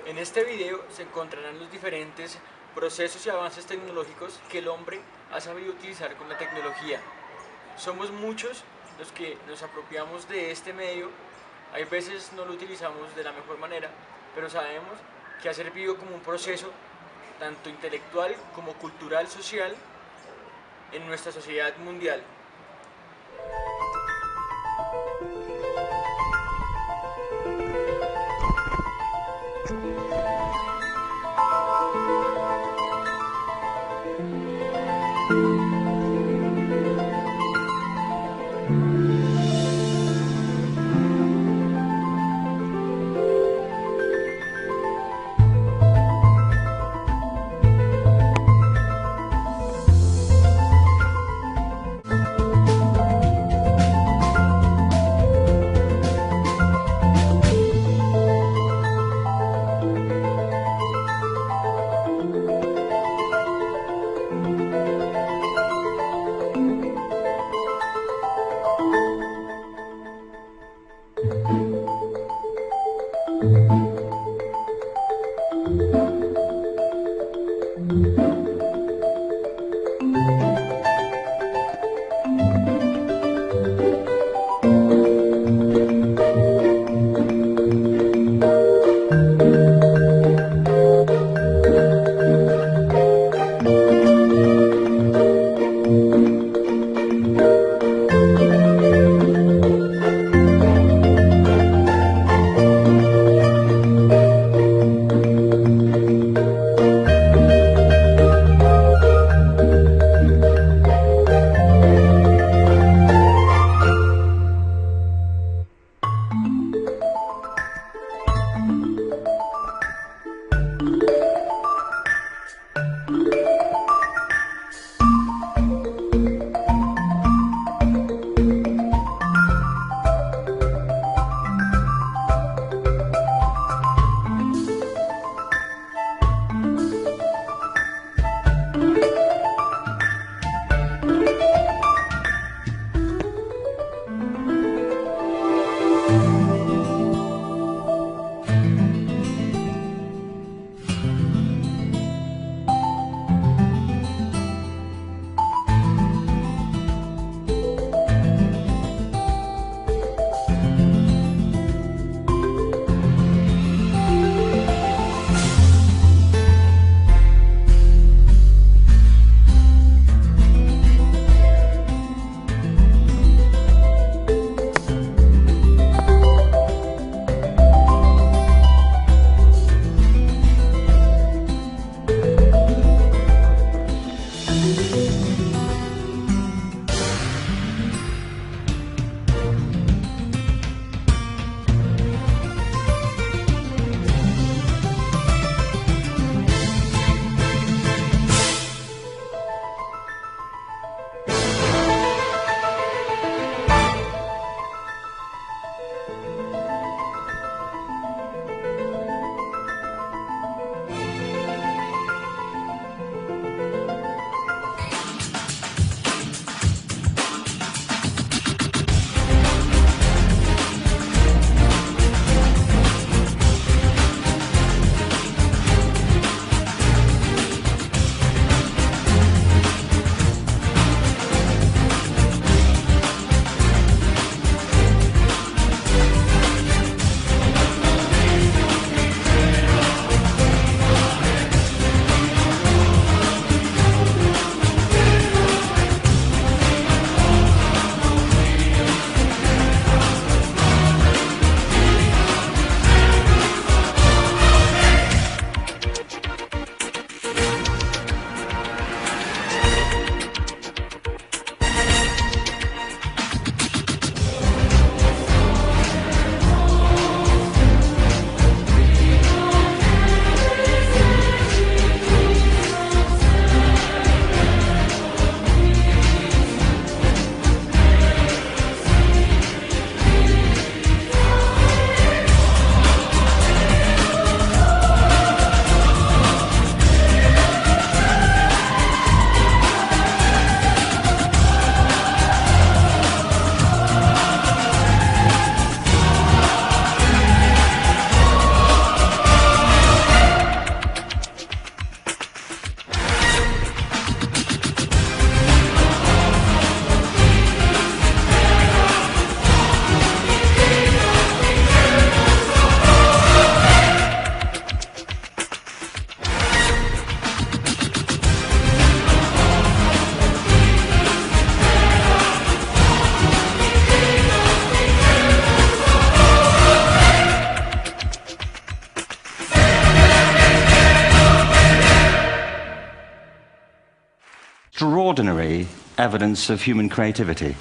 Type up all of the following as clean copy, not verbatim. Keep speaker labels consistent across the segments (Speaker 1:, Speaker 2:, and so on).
Speaker 1: En este video se encontrarán los diferentes procesos y avances tecnológicos que el hombre ha sabido utilizar con la tecnología. Somos muchos los que nos apropiamos de este medio, hay veces no lo utilizamos de la mejor manera, pero sabemos que ha servido como un proceso tanto intelectual como cultural, social en nuestra sociedad mundial.
Speaker 2: extraordinary evidence of human creativity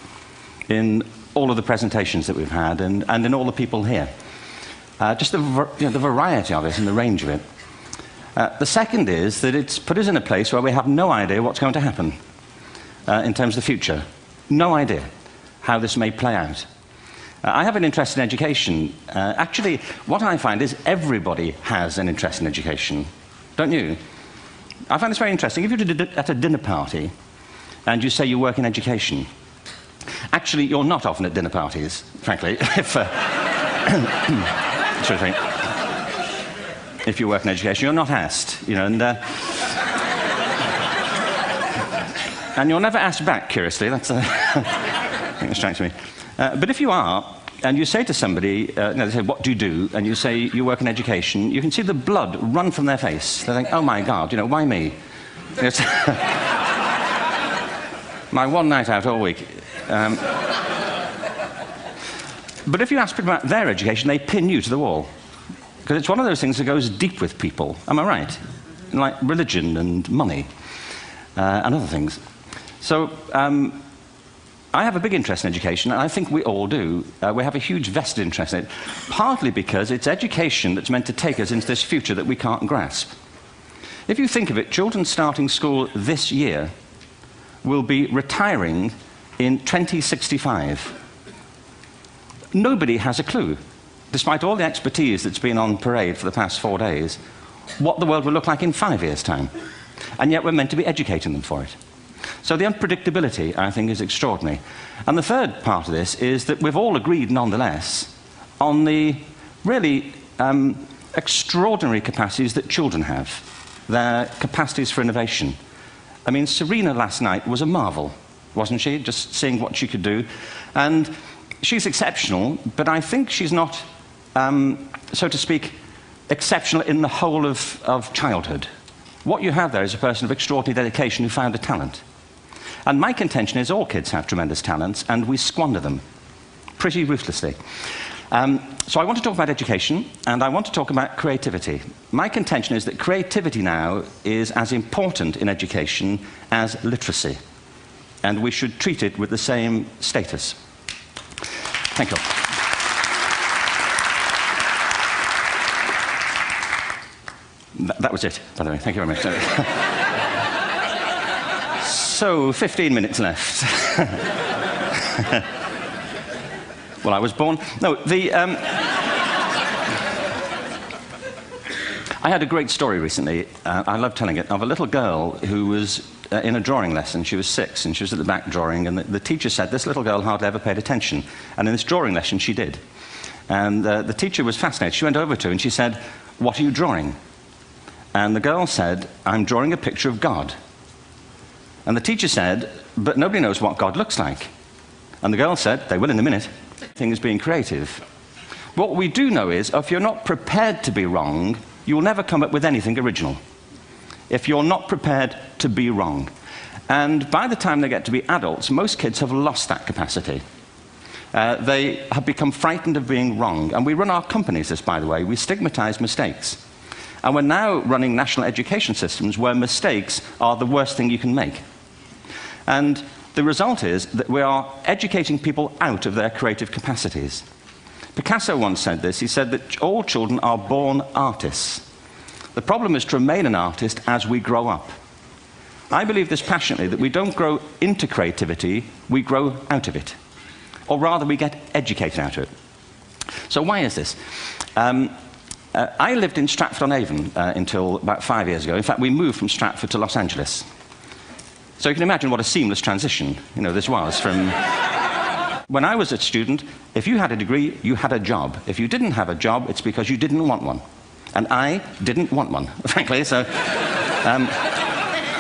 Speaker 2: in all of the presentations that we've had and in all the people here. Just the variety of it and the range of it. The second is that it's put us in a place where we have no idea what's going to happen in terms of the future. No idea how this may play out. I have an interest in education. Actually, what I find is everybody has an interest in education, don't you? I find this very interesting. If you're at a dinner party and you say you work in education, actually, you're not often at dinner parties, frankly, if you work in education. You're not asked, you know, and you're never asked back, curiously. That's I think it strikes me. But if you are, and you say to somebody, they say, what do you do? And you say, you work in education, you can see the blood run from their face. They think, oh my God, you know, why me? It's my one night out all week. But if you ask people about their education, they pin you to the wall. Because it's one of those things that goes deep with people. Am I right? Like religion and money and other things. So I have a big interest in education, and I think we all do. We have a huge vested interest in it, partly because it's education that's meant to take us into this future that we can't grasp. If you think of it, children starting school this year will be retiring in 2065. Nobody has a clue, despite all the expertise that's been on parade for the past 4 days, what the world will look like in 5 years' time. And yet we're meant to be educating them for it. So the unpredictability, I think, is extraordinary. And the third part of this is that we've all agreed, nonetheless, on the really extraordinary capacities that children have, their capacities for innovation. I mean, Serena last night was a marvel, wasn't she? Just seeing what she could do. And she's exceptional, but I think she's not, so to speak, exceptional in the whole of childhood. What you have there is a person of extraordinary dedication who found a talent. And my contention is all kids have tremendous talents, and we squander them pretty ruthlessly. So I want to talk about education, and I want to talk about creativity. My contention is that creativity now is as important in education as literacy, and we should treat it with the same status. Thank you. That was it, by the way. Thank you very much. So, 15 minutes left. Well, I was born... No, I had a great story recently, I love telling it, of a little girl who was in a drawing lesson. She was 6, and she was at the back drawing, and the teacher said this little girl hardly ever paid attention. And in this drawing lesson, she did. And the teacher was fascinated. She went over to her and she said, "What are you drawing?" And the girl said, "I'm drawing a picture of God." And the teacher said, "But nobody knows what God looks like." And the girl said, "They will in a minute." Thing is being creative. What we do know is, if you're not prepared to be wrong, you will never come up with anything original. If you're not prepared to be wrong. And by the time they get to be adults, most kids have lost that capacity. They have become frightened of being wrong. And we run our companies this, by the way. We stigmatize mistakes. And we're now running national education systems where mistakes are the worst thing you can make. And the result is that we are educating people out of their creative capacities. Picasso once said this. He said that all children are born artists. The problem is to remain an artist as we grow up. I believe this passionately, that we don't grow into creativity, we grow out of it. Or rather, we get educated out of it. So why is this? I lived in Stratford-on-Avon until about 5 years ago. In fact, we moved from Stratford to Los Angeles. So you can imagine what a seamless transition, you know, this was from... When I was a student, if you had a degree, you had a job. If you didn't have a job, it's because you didn't want one. And I didn't want one, frankly, so...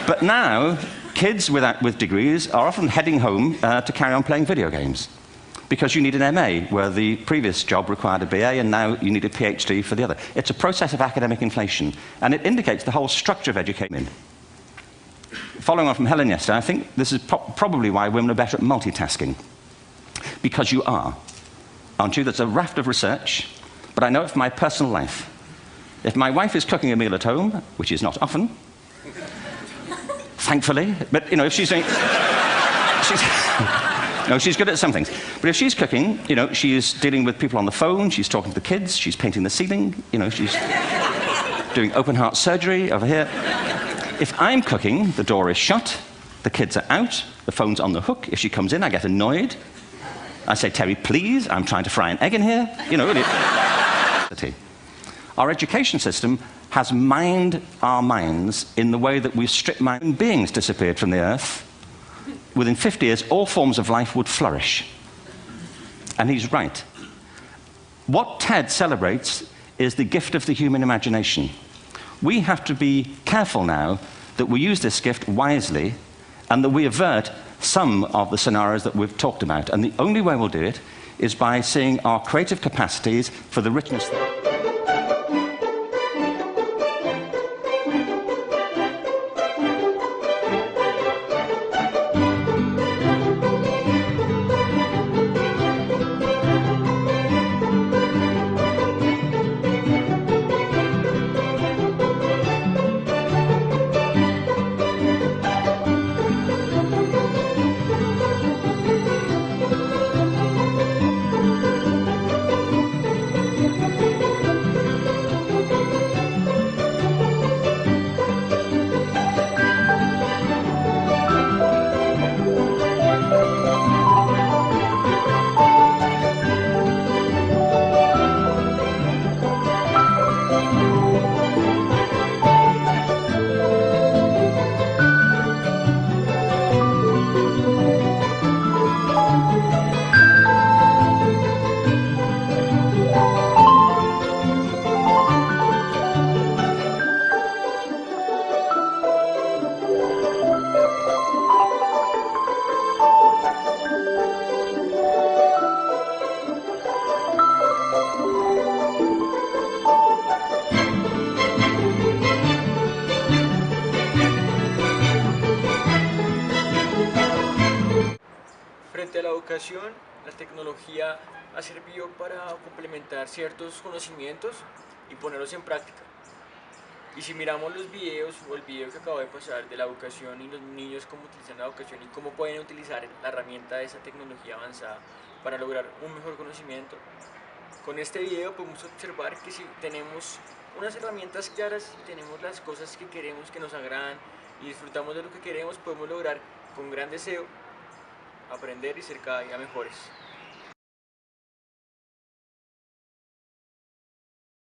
Speaker 2: but now, kids with degrees are often heading home to carry on playing video games. Because you need an MA, where the previous job required a BA, and now you need a PhD for the other. It's a process of academic inflation, and it indicates the whole structure of education. Following on from Helen yesterday, I think this is probably why women are better at multitasking. Because you are, aren't you? There's a raft of research, but I know it from my personal life. If my wife is cooking a meal at home, which is not often, thankfully. But, you know, if she's doing... No, she's good at some things. But if she's cooking, you know, she's dealing with people on the phone, she's talking to the kids, she's painting the ceiling, you know, she's doing open-heart surgery over here. If I'm cooking, the door is shut, the kids are out, the phone's on the hook. If she comes in, I get annoyed. I say, Terry, please, I'm trying to fry an egg in here. You know, our education system has mined our minds in the way that we've stripped human beings disappeared from the earth. Within 50 years, all forms of life would flourish. And he's right. What TED celebrates is the gift of the human imagination. We have to be careful now that we use this gift wisely and that we avert some of the scenarios that we've talked about. And the only way we'll do it is by seeing our creative capacities for the richness.
Speaker 1: Frente a la educación, la tecnología ha servido para complementar ciertos conocimientos y ponerlos en práctica. Y si miramos los videos o el video que acabo de pasar de la educación y los niños cómo utilizan la educación y cómo pueden utilizar la herramienta de esa tecnología avanzada para lograr un mejor conocimiento, con este video podemos observar que si tenemos unas herramientas claras, tenemos las cosas que queremos, que nos agradan y disfrutamos de lo que queremos, podemos lograr con gran deseo aprender y ser cada día mejores.